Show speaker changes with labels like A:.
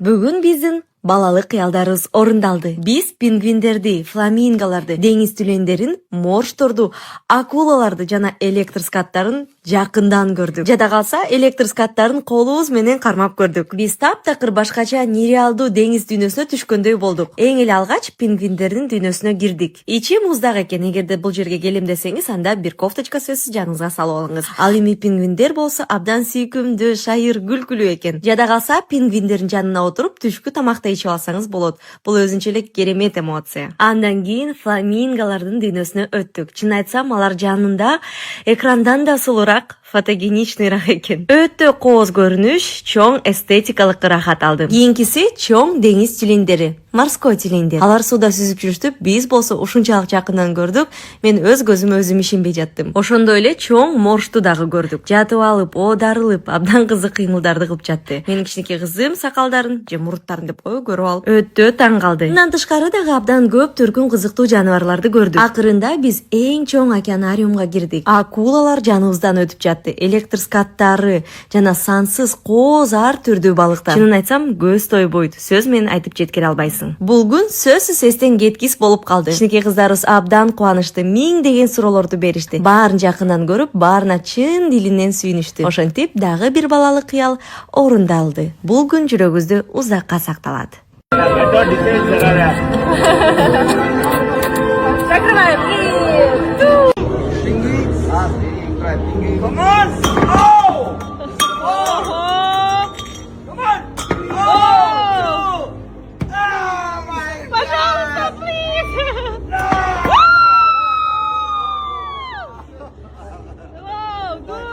A: Бүгүн биздин балалык кыялдарыбыз орундалды. Биз пингвиндерди, фламинголорду, деңиз түлендерин, моржторду, акулаларды жана электр скаттарын жакындан көрдүк. Жада калса электр скаттарын колубуз менен кармап көрдүк. Биз таптакыр башкача нереалдуу деңиз дүйнөсүнө түшкөндөй болдук. Эң эле алгач пингвиндердин дүйнөсүнө кирдик. Ичи муздак экен. Эгерде бул жерге келем десеңиз, анда бир кофточка сөзсүз жаныңызга салып алыңыз. Ал эми пингвиндер болсо абдан сүйкүмдүү, шайыр, күлкүлүү экен. Жада калса пингвиндердин жанына отуруп түшкү тамакты ичип алсаңыз болот. Бул өзүнчө эле керемет эмоция. Андан кийин фламинголордун дүйнөсүнө өттүк. Чын айтсам, алар жанында экрандан да сулуураак, фотогеничныйраак экен. Өтө кооз көрүнүш, чоң эстетикалык ырахат алдым. Кийинкиси чоң деңиз тилендери, морской тилендер. Алар сууда сүзүп жүрүштү, биз болсо ушунчалык жакындан көрдүк. Мен өз көзүмө өзүм ишенбей жаттым. Ошондой эле чоң моржду дагы көрдүк. Жатып алып, оодарылып, абдан кызык кыймылдарды кылып жатты. Менин кичинекей кызым сакалдарын же муруттарын деп көрүп алып өтө таң калды. Мындан тышкары дагы абдан көп түркүн кызыктуу жаныбарларды көрдүк. Акырында биз эң чоң океанариумга кирдик. Акулалар жаныбыздан өтүп жатты. Электр скаттары жана сансыз кооз ар түрдүү балыктар. Чынын айтсам, көз тойбойт. Сөз менен айтып жеткире албайсың. Бул күн сөзсүз эстен кеткис болуп калды. Кичинекей кыздарыбыз абдан кубанычты, миңдеген суроолорду беришти. Баарын жакындан көрүп, баарына чын дилинен сүйүнүштү. Ошентип дагы бир балалык кыял орундалды. Бул күн жүрөгүбүздө узакка сакталат.
B: Come on! Oh! Oh! Come on! Oh! Oh my God!
C: Please!
B: No!
C: Wow, good!